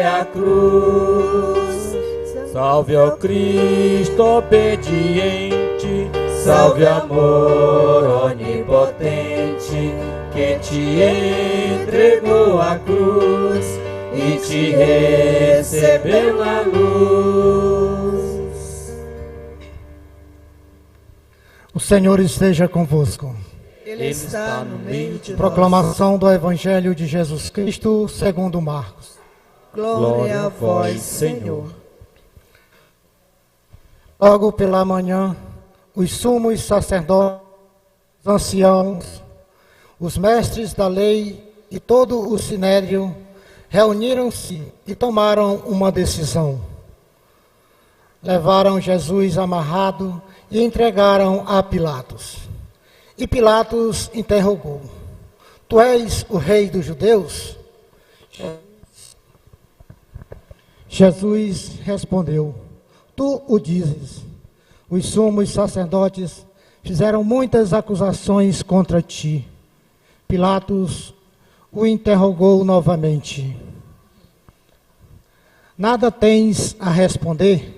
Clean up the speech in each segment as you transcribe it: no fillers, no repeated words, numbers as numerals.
a cruz. Salve, ó Cristo obediente, salve, amor onipotente, que te entregou a cruz e te recebeu na luz. O Senhor esteja convosco. Ele está no meio de nós. Proclamação do Evangelho de Jesus Cristo segundo Marcos. Glória a vós, Senhor. Logo pela manhã, os sumos sacerdotes, os anciãos, os mestres da lei e todo o sinédrio reuniram-se e tomaram uma decisão. Levaram Jesus amarrado e entregaram a Pilatos. E Pilatos interrogou: Tu és o rei dos judeus? Jesus respondeu: Tu o dizes. Os sumos sacerdotes fizeram muitas acusações contra ti. Pilatos o interrogou novamente: Nada tens a responder?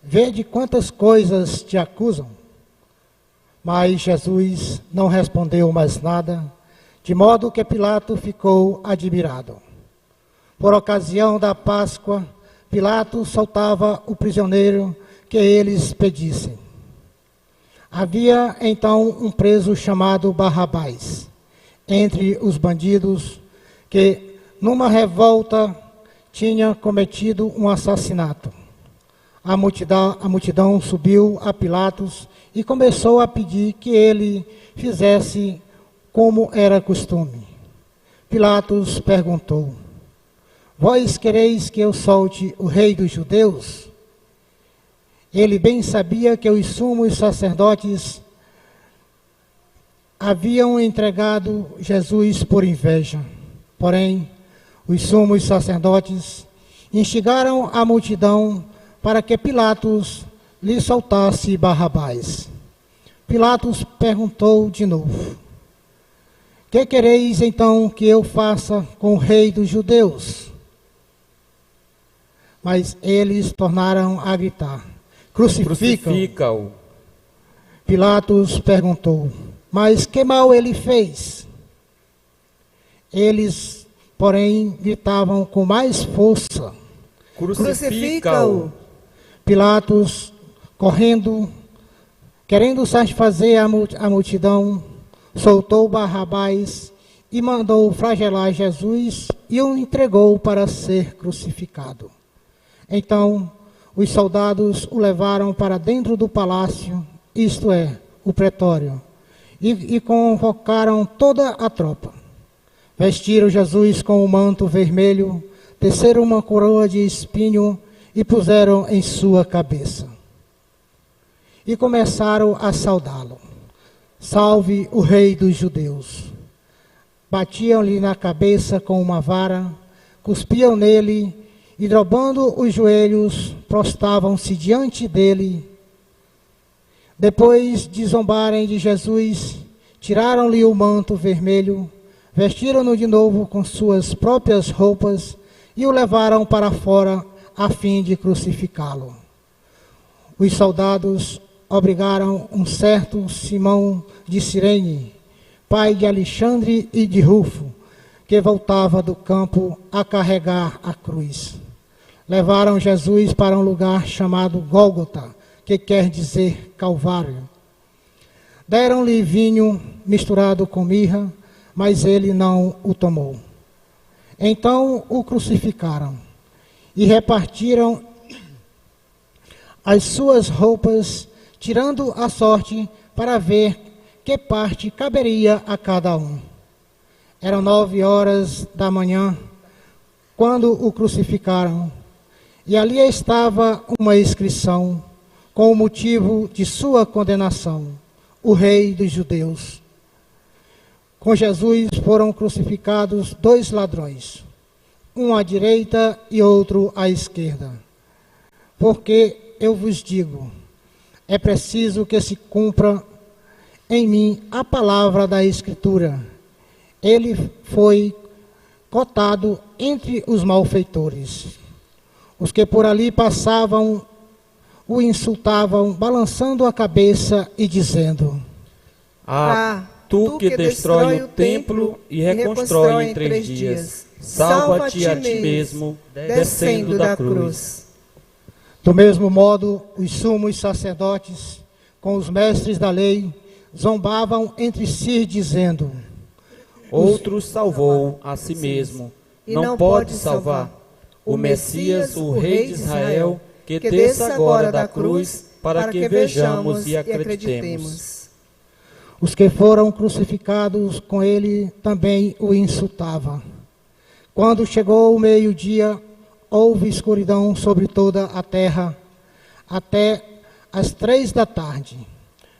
Vede quantas coisas te acusam. Mas Jesus não respondeu mais nada, de modo que Pilatos ficou admirado. Por ocasião da Páscoa, Pilatos soltava o prisioneiro que eles pedissem. Havia então um preso chamado Barrabás, entre os bandidos, que numa revolta tinha cometido um assassinato. A multidão subiu a Pilatos e começou a pedir que ele fizesse como era costume. Pilatos perguntou: Vós quereis que eu solte o rei dos judeus? Ele bem sabia que os sumos sacerdotes haviam entregado Jesus por inveja. Porém, os sumos sacerdotes instigaram a multidão para que Pilatos lhe soltasse Barrabás. Pilatos perguntou de novo: Que quereis então que eu faça com o rei dos judeus? Mas eles tornaram a gritar: Crucifica-o. Pilatos perguntou: Mas que mal ele fez? Eles, porém, gritavam com mais força: Crucifica-o. Pilatos, correndo, querendo satisfazer a multidão, soltou Barrabás e mandou flagelar Jesus e o entregou para ser crucificado. Então, os soldados o levaram para dentro do palácio, isto é, o pretório, e convocaram toda a tropa. Vestiram Jesus com um manto vermelho, teceram uma coroa de espinho e puseram em sua cabeça. E começaram a saudá-lo: Salve o rei dos judeus. Batiam-lhe na cabeça com uma vara, cuspiam nele e, dobrando os joelhos, prostravam-se diante dele. Depois de zombarem de Jesus, tiraram-lhe o manto vermelho, vestiram-no de novo com suas próprias roupas e o levaram para fora a fim de crucificá-lo. Os soldados obrigaram um certo Simão de Cirene, pai de Alexandre e de Rufo, que voltava do campo, a carregar a cruz. Levaram Jesus para um lugar chamado Gólgota, que quer dizer Calvário. Deram-lhe vinho misturado com mirra, mas ele não o tomou. Então o crucificaram e repartiram as suas roupas, tirando a sorte para ver que parte caberia a cada um. Eram 9h da manhã, quando o crucificaram, e ali estava uma inscrição com o motivo de sua condenação: o rei dos judeus. Com Jesus foram crucificados 2 ladrões, um à direita e outro à esquerda. Porque eu vos digo, é preciso que se cumpra em mim a palavra da Escritura. Ele foi cotado entre os malfeitores. Os que por ali passavam o insultavam, balançando a cabeça e dizendo: Tu que destrói o templo e reconstrói em 3 dias, salva-te a ti mesmo, descendo da cruz. Do mesmo modo, os sumos sacerdotes, com os mestres da lei, zombavam entre si, dizendo: Outro salvou a si mesmo, não pode salvar. O Messias, o Rei de Israel, que desça agora da cruz, para que vejamos e acreditemos. Os que foram crucificados com ele também o insultavam. Quando chegou o meio-dia, houve escuridão sobre toda a terra, até as 3 da tarde.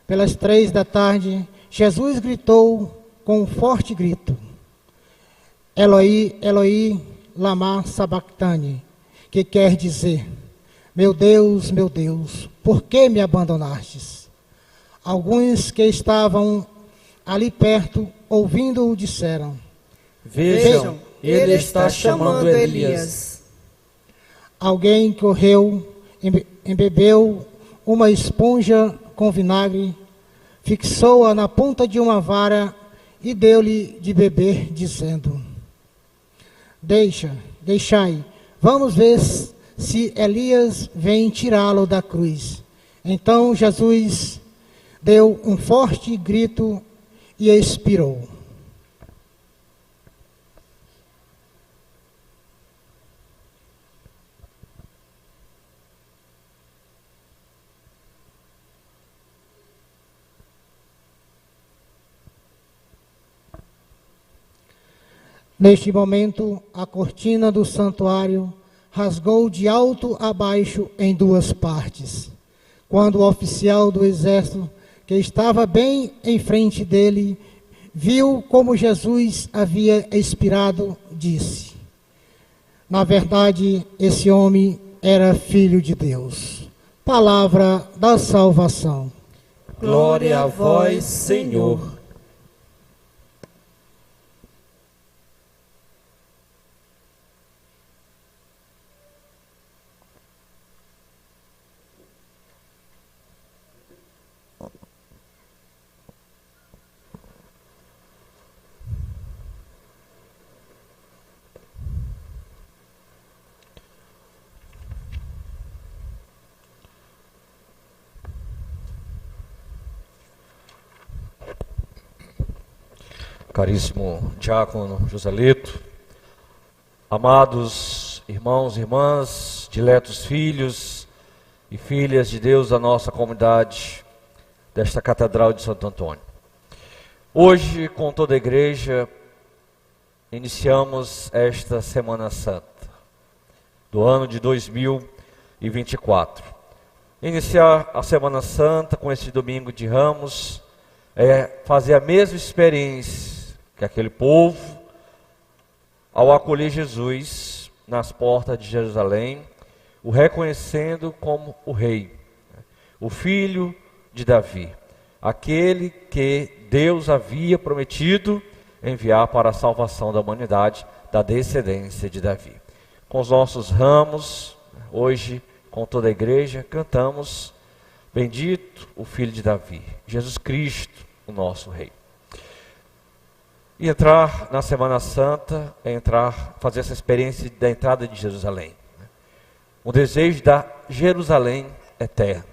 Pelas 3 da tarde, Jesus gritou com um forte grito: Eloi, Eloi, lama sabachthani, que quer dizer: meu Deus, por que me abandonastes? Alguns que estavam ali perto, ouvindo-o, disseram: Vejam, ele está chamando Elias. Alguém correu, embebeu uma esponja com vinagre, fixou-a na ponta de uma vara e deu-lhe de beber, dizendo: Deixai, vamos ver se Elias vem tirá-lo da cruz. Então Jesus deu um forte grito e expirou. Neste momento, a cortina do santuário rasgou de alto a baixo em 2 partes. Quando o oficial do exército, que estava bem em frente dele, viu como Jesus havia expirado, disse: na verdade, esse homem era filho de Deus. Palavra da salvação. Glória a vós, Senhor. Caríssimo diácono Joselito, amados irmãos e irmãs, diletos filhos e filhas de Deus da nossa comunidade desta Catedral de Santo Antônio. Hoje, com toda a igreja, iniciamos esta Semana Santa do ano de 2024. Iniciar a Semana Santa com esse domingo de Ramos é fazer a mesma experiência que aquele povo, ao acolher Jesus nas portas de Jerusalém, o reconhecendo como o Rei, o Filho de Davi, aquele que Deus havia prometido enviar para a salvação da humanidade, da descendência de Davi. Com os nossos ramos, hoje, com toda a igreja, cantamos: bendito o Filho de Davi, Jesus Cristo, o nosso Rei. E entrar na Semana Santa é fazer essa experiência da entrada de Jerusalém. Um desejo da Jerusalém eterna.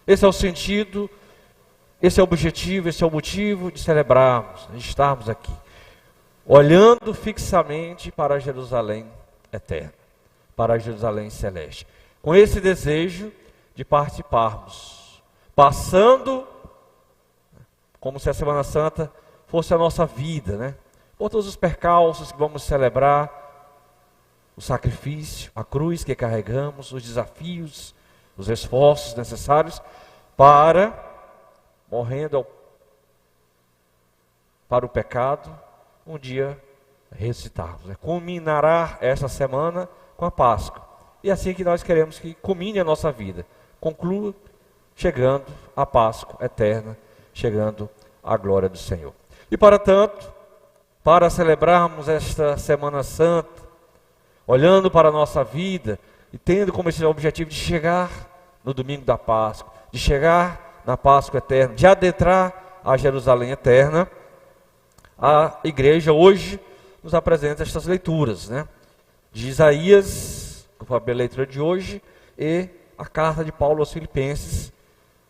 Esse é o sentido, esse é o objetivo, esse é o motivo de celebrarmos, de estarmos aqui. Olhando fixamente para a Jerusalém eterna, para a Jerusalém celeste. Com esse desejo de participarmos, passando como se a Semana Santa fosse a nossa vida, né? Por todos os percalços que vamos celebrar, o sacrifício, a cruz que carregamos, os desafios, os esforços necessários para, morrendo para o pecado, um dia ressuscitarmos. Né? Culminará essa semana com a Páscoa. E é assim que nós queremos que culmine a nossa vida. Conclua chegando à Páscoa eterna, chegando à glória do Senhor. E para tanto, para celebrarmos esta Semana Santa, olhando para a nossa vida e tendo como esse objetivo de chegar no domingo da Páscoa, de chegar na Páscoa eterna, de adentrar a Jerusalém eterna, a igreja hoje nos apresenta estas leituras, né? De Isaías, que foi a leitura de hoje, e a carta de Paulo aos Filipenses,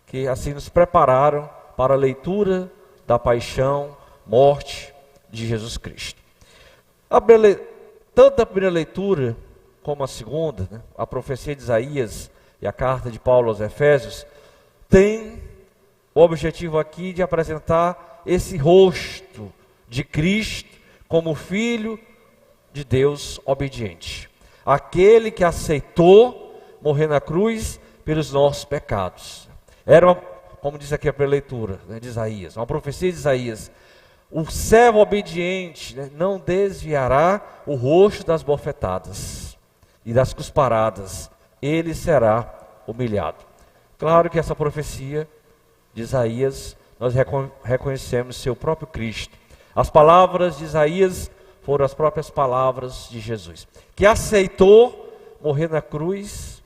que assim nos prepararam para a leitura da paixão, morte de Jesus Cristo. Tanto a primeira leitura como a segunda, né, a profecia de Isaías e a carta de Paulo aos Efésios, tem o objetivo aqui de apresentar esse rosto de Cristo como Filho de Deus obediente. Aquele que aceitou morrer na cruz pelos nossos pecados. Era, como diz aqui a preleitura, né, de Isaías, uma profecia de Isaías. O servo obediente, né, não desviará o rosto das bofetadas e das cusparadas. Ele será humilhado. Claro que essa profecia de Isaías, nós reconhecemos seu próprio Cristo. As palavras de Isaías foram as próprias palavras de Jesus, que aceitou morrer na cruz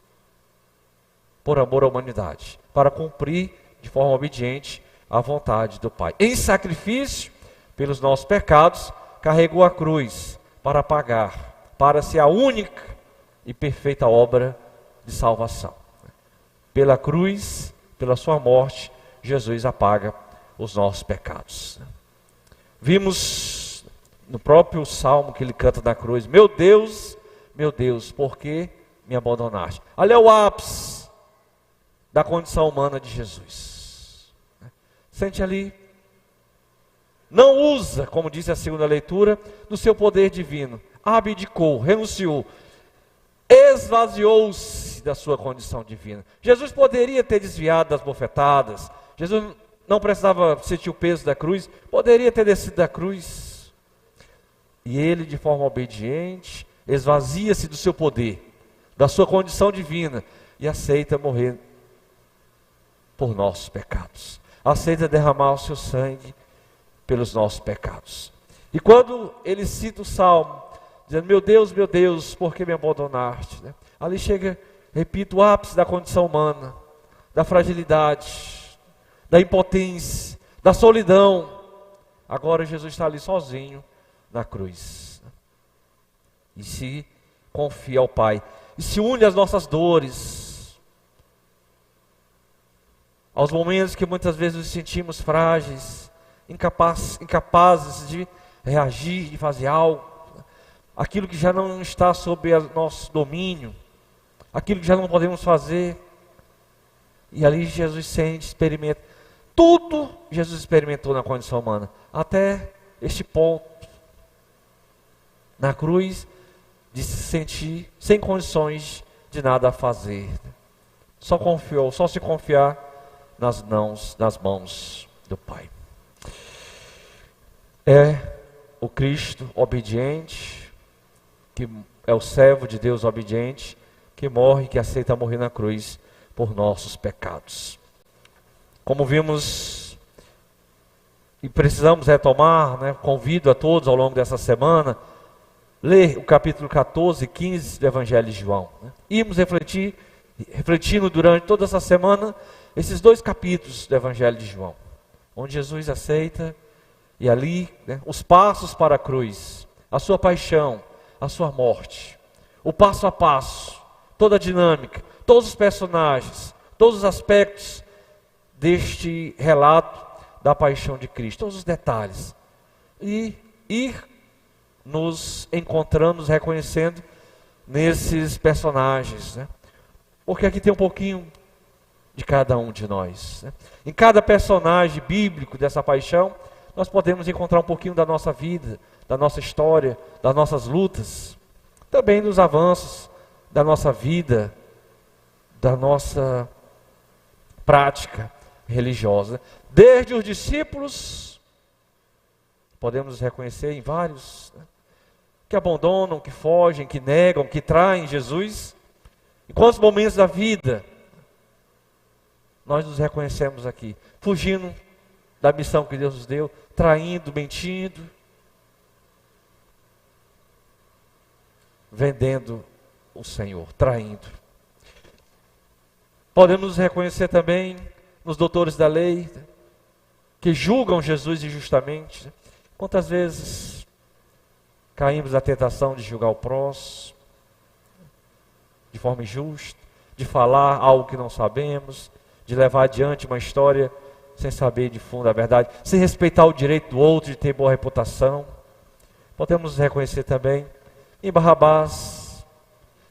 por amor à humanidade, para cumprir de forma obediente a vontade do Pai. Em sacrifício pelos nossos pecados, carregou a cruz para pagar, para ser a única e perfeita obra de salvação. Pela cruz, pela sua morte, Jesus apaga os nossos pecados. Vimos no próprio salmo que ele canta na cruz: meu Deus, por que me abandonaste? Ali é o ápice da condição humana de Jesus. Sente ali, não usa, como diz a segunda leitura, do seu poder divino, abdicou, renunciou, esvaziou-se da sua condição divina. Jesus poderia ter desviado das bofetadas, Jesus não precisava sentir o peso da cruz, poderia ter descido da cruz. E ele, de forma obediente, esvazia-se do seu poder, da sua condição divina, e aceita morrer por nossos pecados. Aceita derramar o seu sangue pelos nossos pecados. E quando ele cita o salmo, dizendo: meu Deus, por que me abandonaste? Ali chega, repito, o ápice da condição humana, da fragilidade, da impotência, da solidão. Agora Jesus está ali sozinho na cruz. E se confia ao Pai. E se une às nossas dores, aos momentos que muitas vezes nos sentimos frágeis, incapazes de reagir, de fazer algo, aquilo que já não está sob nosso domínio, aquilo que já não podemos fazer. E ali Jesus sente, experimenta. Tudo Jesus experimentou na condição humana, até este ponto, na cruz, de se sentir sem condições de nada a fazer. Só se confiar nas mãos do Pai. É o Cristo obediente, que é o servo de Deus obediente, que morre, que aceita morrer na cruz por nossos pecados. Como vimos e precisamos retomar, né, convido a todos ao longo dessa semana, ler o capítulo 14 e 15 do Evangelho de João. Irmos refletindo durante toda essa semana esses dois capítulos do Evangelho de João, onde Jesus aceita, e ali, né, os passos para a cruz, a sua paixão, a sua morte, o passo a passo, toda a dinâmica, todos os personagens, todos os aspectos deste relato da paixão de Cristo, todos os detalhes, e ir nos encontrando, nos reconhecendo nesses personagens, né? Porque aqui tem um pouquinho de cada um de nós, né? Em cada personagem bíblico dessa paixão, nós podemos encontrar um pouquinho da nossa vida, da nossa história, das nossas lutas, também nos avanços da nossa vida, da nossa prática religiosa. Desde os discípulos, podemos reconhecer em vários, né, que abandonam, que fogem, que negam, que traem Jesus. Em quantos momentos da vida nós nos reconhecemos aqui, fugindo da missão que Deus nos deu, traindo, mentindo. vendendo o Senhor, traindo. Podemos reconhecer também nos doutores da lei, que julgam Jesus injustamente. Quantas vezes caímos na tentação de julgar o próximo de forma injusta, de falar algo que não sabemos, de levar adiante uma história sem saber de fundo a verdade, sem respeitar o direito do outro de ter boa reputação. Podemos reconhecer também em Barrabás,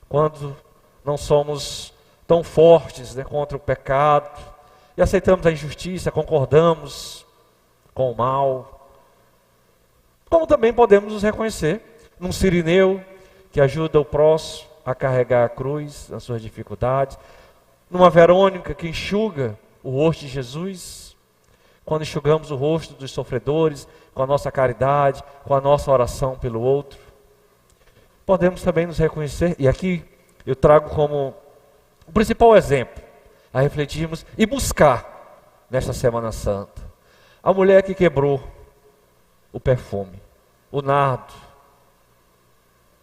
quando não somos tão fortes, né, contra o pecado, e aceitamos a injustiça, concordamos com o mal. Como também podemos nos reconhecer num Cirineu, que ajuda o próximo a carregar a cruz nas suas dificuldades, numa Verônica que enxuga o rosto de Jesus, quando enxugamos o rosto dos sofredores, com a nossa caridade, com a nossa oração pelo outro. Podemos também nos reconhecer, e aqui eu trago como o principal exemplo, a refletirmos e buscar nesta Semana Santa, a mulher que quebrou o perfume, o nardo,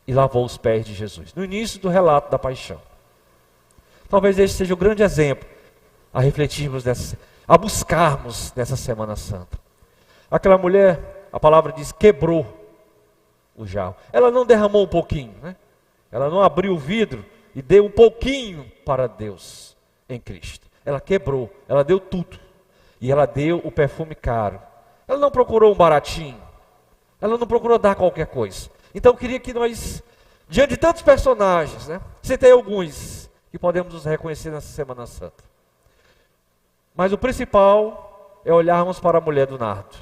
e lavou os pés de Jesus, no início do relato da paixão. Talvez este seja o grande exemplo a refletirmos, a buscarmos nessa Semana Santa. Aquela mulher, a palavra diz, quebrou o jarro. Ela não derramou um pouquinho, né? Ela não abriu o vidro e deu um pouquinho para Deus em Cristo. Ela quebrou, ela deu tudo. E ela deu o perfume caro. Ela não procurou um baratinho. Ela não procurou dar qualquer coisa. Então eu queria que nós, diante de tantos personagens, né, citei alguns que podemos nos reconhecer nessa Semana Santa. Mas o principal é olharmos para a mulher do nardo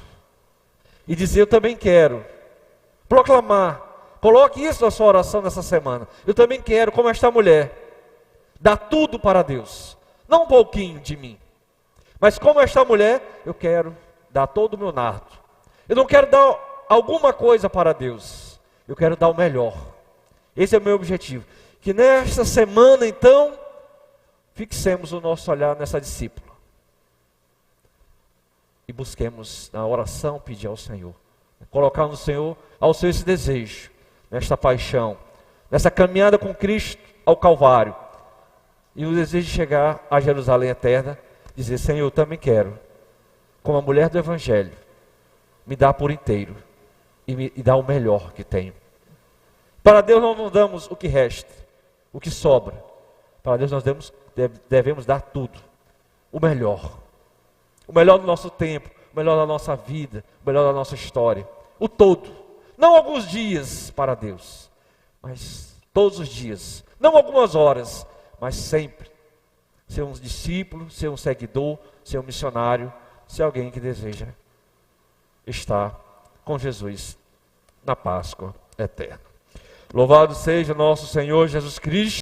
e dizer, eu também quero proclamar, coloque isso na sua oração nessa semana. Eu também quero, como esta mulher, dar tudo para Deus, não um pouquinho de mim, mas como esta mulher, eu quero dar todo o meu nardo. Eu não quero dar alguma coisa para Deus, eu quero dar o melhor. Esse é o meu objetivo. Que nesta semana, então, fixemos o nosso olhar nessa discípula. E busquemos na oração pedir ao Senhor. Colocar no Senhor, ao Senhor esse desejo, nesta paixão, nessa caminhada com Cristo ao Calvário. E o desejo de chegar a Jerusalém eterna, dizer, Senhor, eu também quero, como a mulher do Evangelho, me dá por inteiro e dá o melhor que tenho. Para Deus não damos o que resta, o que sobra. Para Deus nós devemos dar tudo, o melhor do nosso tempo, o melhor da nossa vida, o melhor da nossa história, o todo. Não alguns dias para Deus, mas todos os dias. Não algumas horas, mas sempre. Ser um discípulo, ser um seguidor, ser um missionário, ser alguém que deseja estar com Jesus na Páscoa eterna. Louvado seja nosso Senhor Jesus Cristo.